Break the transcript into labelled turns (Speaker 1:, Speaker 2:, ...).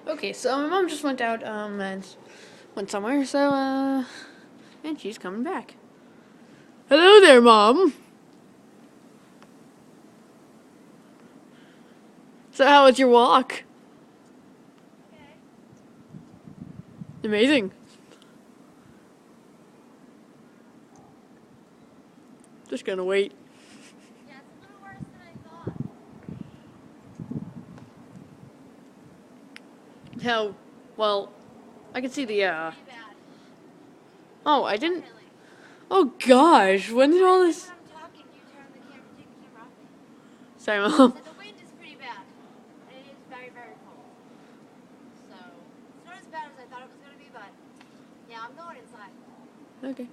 Speaker 1: Okay, so my mom just went out and went somewhere, so and she's coming back. Hello there, Mom. So how was your walk?
Speaker 2: Okay.
Speaker 1: Amazing. Just gonna wait.
Speaker 2: Yeah, it's a little worse than I thought.
Speaker 1: How? Well, I can see the
Speaker 2: Pretty bad.
Speaker 1: Oh, I didn't.
Speaker 2: Definitely.
Speaker 1: Oh gosh, when did all
Speaker 2: When
Speaker 1: this?
Speaker 2: I'm talking, you turn the camera, take the camera off me.
Speaker 1: Sorry, Mom.
Speaker 2: So the wind is pretty bad. And it is very, very cold. So it's not as bad as I thought it was going to be, but yeah, I'm going inside.
Speaker 1: Okay.